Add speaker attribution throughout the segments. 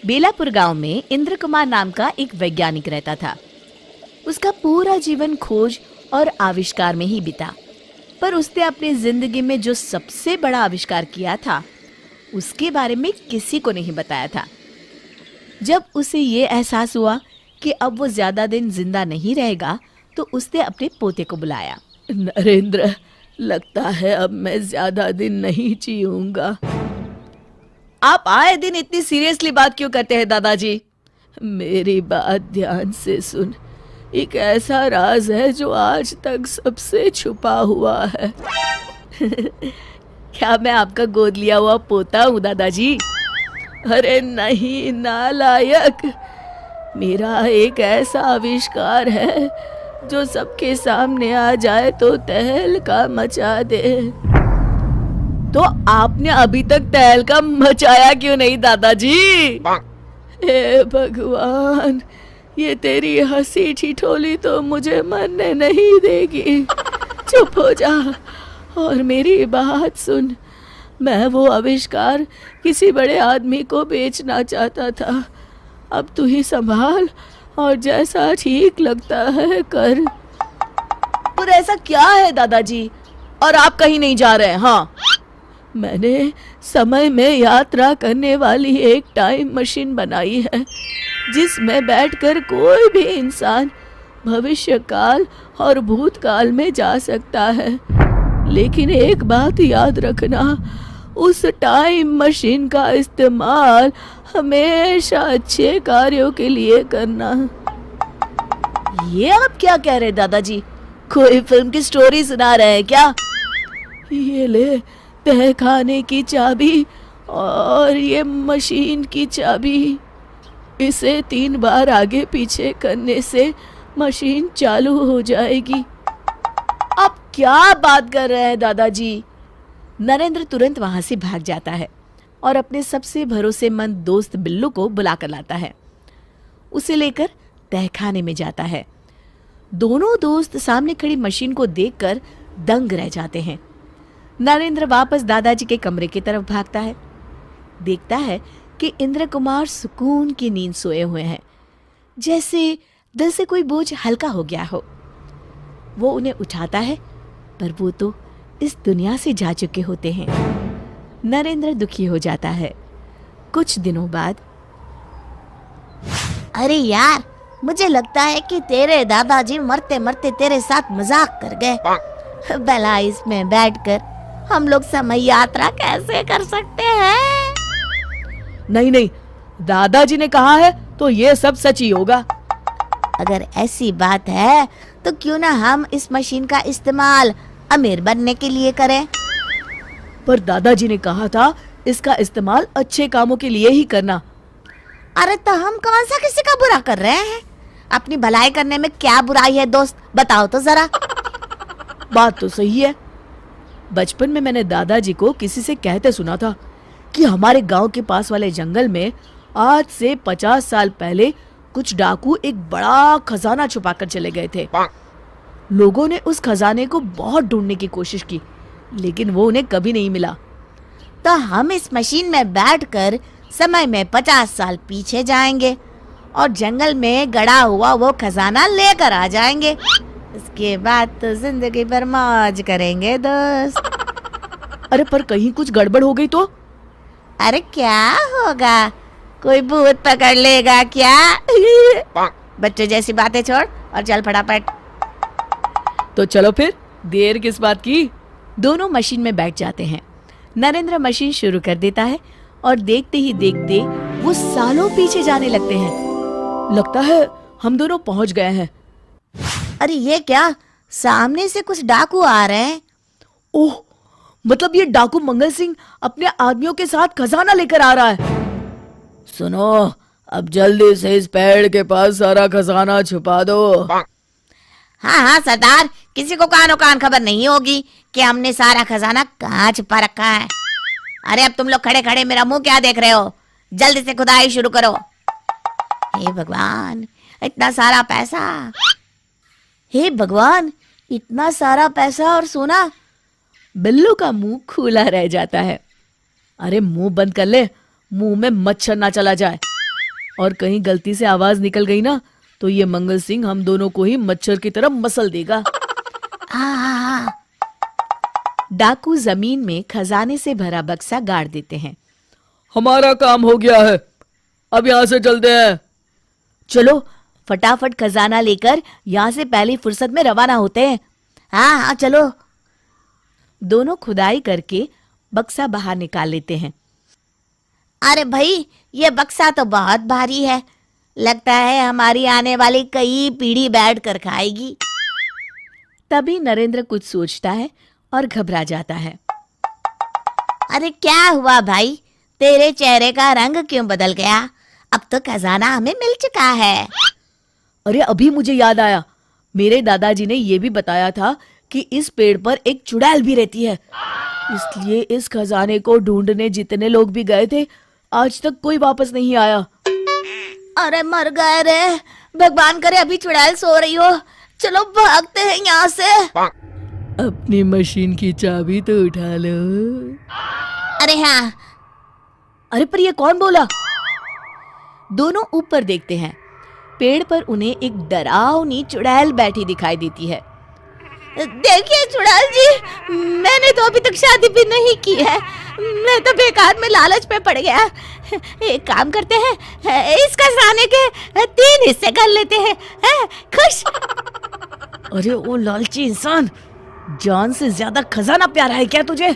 Speaker 1: बेलापुर गांव में इंद्र कुमार नाम का एक वैज्ञानिक रहता था। उसका पूरा जीवन खोज और आविष्कार में ही बीता, पर उसने अपनी जिंदगी में जो सबसे बड़ा आविष्कार किया था उसके बारे में किसी को नहीं बताया था। जब उसे ये एहसास हुआ कि अब वो ज्यादा दिन जिंदा नहीं रहेगा तो उसने अपने पोते को बुलाया।
Speaker 2: नरेंद्र, लगता है अब मैं ज्यादा दिन नहीं जीऊंगा।
Speaker 1: आप आए दिन इतनी सीरियसली बात क्यों करते हैं दादाजी?
Speaker 2: मेरी बात ध्यान से सुन। एक ऐसा राज है जो आज तक सबसे छुपा हुआ है।
Speaker 1: क्या मैं आपका गोद लिया हुआ पोता हूँ दादाजी?
Speaker 2: अरे नहीं नालायक, मेरा एक ऐसा आविष्कार है जो सबके सामने आ जाए तो तहलका मचा दे।
Speaker 1: तो आपने अभी तक तहलका मचाया क्यों नहीं दादाजी?
Speaker 2: हे भगवान, ये तेरी हंसी ठिठोली तो मुझे मरने नहीं देगी। चुप हो जा और मेरी बात सुन। मैं वो आविष्कार किसी बड़े आदमी को बेचना चाहता था। अब तू ही संभाल और जैसा ठीक लगता है कर।
Speaker 1: पर ऐसा क्या है दादाजी? और आप कहीं नहीं जा रहे हैं? हाँ,
Speaker 2: मैंने समय में यात्रा करने वाली एक टाइम मशीन बनाई है जिसमें बैठकर कोई भी इंसान भविष्य काल और भूतकाल में जा सकता है। लेकिन एक बात याद रखना, उस टाइम मशीन का इस्तेमाल हमेशा अच्छे कार्यों के लिए करना।
Speaker 1: ये आप क्या कह रहे हैं दादाजी? कोई फिल्म की स्टोरी सुना रहे हैं क्या?
Speaker 2: ये ले तहखाने की चाबी और ये मशीन की चाबी। इसे 3 बार आगे पीछे करने से मशीन चालू हो जाएगी।
Speaker 1: आप क्या बात कर रहे हैं दादाजी? नरेंद्र तुरंत वहां से भाग जाता है और अपने सबसे भरोसेमंद दोस्त बिल्लू को बुला कर लाता है। उसे लेकर तहखाने में जाता है। दोनों दोस्त सामने खड़ी मशीन को देखकर दंग रह जाते हैं। नरेंद्र वापस दादाजी के कमरे की तरफ भागता है। देखता है कि इंद्र कुमार सुकून की नींद सोए हुए हैं, जैसे दिल से कोई बोझ हल्का हो गया हो। वो उन्हें उठाता है, पर वो तो इस दुनिया से जा चुके होते हैं। नरेंद्र दुखी हो जाता है। कुछ दिनों बाद,
Speaker 3: अरे यार, मुझे लगता है कि तेरे दादाजी मरते मरते तेरे साथ मजाक कर गए। भला इसमें बैठकर हम लोग समय यात्रा कैसे कर सकते हैं?
Speaker 1: नहीं नहीं, दादाजी ने कहा है तो ये सब सच ही होगा।
Speaker 3: अगर ऐसी बात है तो क्यों ना हम इस मशीन का इस्तेमाल अमीर बनने के लिए करें?
Speaker 1: पर दादाजी ने कहा था इसका इस्तेमाल अच्छे कामों के लिए ही करना।
Speaker 3: अरे तो हम कौन सा किसी का बुरा कर रहे हैं? अपनी भलाई करने में क्या बुराई है दोस्त, बताओ तो जरा।
Speaker 1: बात तो सही है। बचपन में मैंने दादाजी को किसी से कहते सुना था कि हमारे गांव के पास वाले जंगल में आज से 50 साल पहले कुछ डाकू एक बड़ा खजाना छुपा कर चले गए थे। लोगों ने उस खजाने को बहुत ढूंढने की कोशिश की, लेकिन वो उन्हें कभी नहीं मिला।
Speaker 3: तो हम इस मशीन में बैठकर समय में 50 साल पीछे जाएंगे और जंगल में गड़ा हुआ वो खजाना लेकर आ जाएंगे। इसके बाद तो जिंदगी भर मौज करेंगे दोस्त।
Speaker 1: अरे पर कहीं कुछ गड़बड़ हो गई तो?
Speaker 3: अरे क्या होगा, कोई भूत पकड़ लेगा क्या? बच्चे जैसी बातें छोड़ और चल फटाफट।
Speaker 1: तो चलो फिर, देर किस बात की? दोनों मशीन में बैठ जाते हैं। नरेंद्र मशीन शुरू कर देता है और देखते ही देखते वो सालों पीछे जाने लगते हैं। लगता है हम दोनों पहुंच गए हैं।
Speaker 3: अरे ये क्या, सामने से कुछ डाकू आ रहे हैं।
Speaker 1: ओह, मतलब ये डाकू मंगल सिंह अपने आदमियों के साथ खजाना लेकर आ रहा है।
Speaker 2: सुनो, अब जल्दी से इस पेड़ के पास सारा खजाना छुपा दो।
Speaker 3: हाँ हाँ सरदार, किसी को कानो कान खबर नहीं होगी कि हमने सारा खजाना कहाँ छुपा रखा है। अरे अब तुम लोग खड़े खड़े मेरा मुंह क्या देख रहे हो? जल्दी से खुदाई शुरू करो। हे भगवान, इतना सारा पैसा! हे भगवान, इतना सारा पैसा और सोना!
Speaker 1: बिल्लू का मुंह खुला रह जाता है। अरे मुंह बंद कर ले, मुंह में मच्छर ना चला जाए।
Speaker 2: और कहीं गलती से आवाज निकल गई ना तो ये मंगल सिंह हम दोनों को ही मच्छर की तरह मसल देगा।
Speaker 3: हाँ।
Speaker 1: डाकू जमीन में खजाने से भरा बक्सा गाड़ देते हैं।
Speaker 2: हमारा काम हो गया है, अब यहाँ से चलते हैं।
Speaker 1: चलो फटाफट खजाना लेकर यहाँ से पहली फुर्सत में रवाना होते हैं।
Speaker 3: हाँ चलो।
Speaker 1: दोनों खुदाई करके बक्सा बाहर निकाल लेते हैं।
Speaker 3: अरे भाई, ये बक्सा तो बहुत भारी है, लगता है हमारी आने वाली कई पीढ़ी बैठ कर खाएगी।
Speaker 1: तभी नरेंद्र कुछ सोचता है और घबरा जाता है।
Speaker 3: अरे क्या हुआ भाई, तेरे चेहरे का रंग क्यों बदल गया? अब तो खजाना हमें मिल चुका है।
Speaker 2: अरे अभी मुझे याद आया, मेरे दादाजी ने ये भी बताया था कि इस पेड़ पर एक चुड़ैल भी रहती है, इसलिए इस खजाने को ढूंढने जितने लोग भी गए थे आज तक कोई वापस नहीं आया।
Speaker 3: अरे मर गए रे, भगवान करे अभी चुड़ैल सो रही हो। चलो भागते हैं यहाँ से।
Speaker 2: अपनी मशीन की चाबी तो उठा लो।
Speaker 3: अरे हाँ।
Speaker 1: अरे पर ये कौन बोला? दोनों ऊपर देखते हैं। पेड़ पर उन्हें एक डरावनी चुड़ैल बैठी दिखाई देती है।
Speaker 3: देखिए चुड़ैल जी, मैंने तो अभी तक शादी भी नहीं की है, मैं तो बेकार में लालच पे पड़ गया। एक काम करते हैं, इस खजाने के 3 हिस्से कर लेते हैं, खुश?
Speaker 1: अरे ओ लालची इंसान, जान से ज्यादा खजाना प्यारा है क्या तुझे?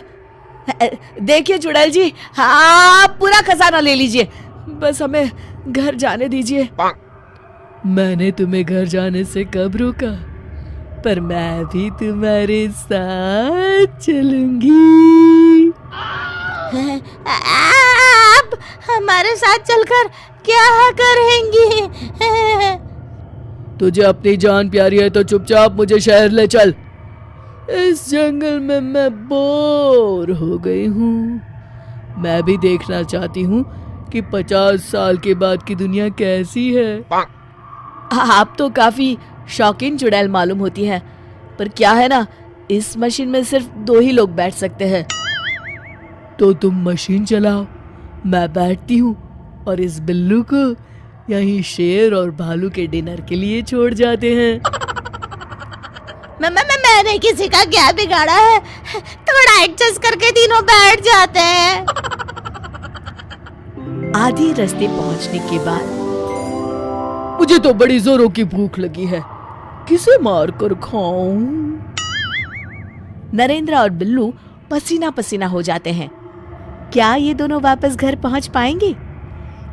Speaker 1: देखिए चुड़ैल जी, हाँ पूरा खजाना ले लीजिए, बस हमें घर जाने दीजिए।
Speaker 2: मैंने तुम्हें घर जाने से कब रोका, पर मैं भी तुम्हारे साथ चलूंगी।
Speaker 3: आप हमारे साथ चलकर क्या करेंगी?
Speaker 2: तुझे अपनी जान प्यारी है तो चुपचाप मुझे शहर ले चल। इस जंगल में मैं बोर हो गई हूँ। मैं भी देखना चाहती हूँ कि 50 साल के बाद की दुनिया कैसी है।
Speaker 1: आप तो काफी शौकीन चुड़ैल मालूम होती है, पर क्या है ना, इस मशीन में सिर्फ 2 ही लोग बैठ सकते हैं।
Speaker 2: तो तुम मशीन चलाओ, मैं बैठती हूँ और इस बिल्लू को यहीं शेर और भालू के डिनर के लिए छोड़ जाते हैं।
Speaker 3: मैंने किसी का क्या बिगाड़ा है, थोड़ा एडजस्ट करके तीनों बैठ जाते हैं।
Speaker 1: आधी रास्ते पहुंचने के बाद
Speaker 2: मुझे तो बड़ी जोरों की भूख लगी है, किसे मार कर खाऊं?
Speaker 1: नरेंद्र और बिल्लू पसीना पसीना हो जाते हैं। क्या ये दोनों वापस घर पहुंच पाएंगे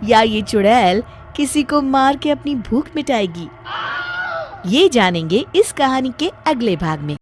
Speaker 1: या ये चुड़ैल किसी को मार के अपनी भूख मिटाएगी? ये जानेंगे इस कहानी के अगले भाग में।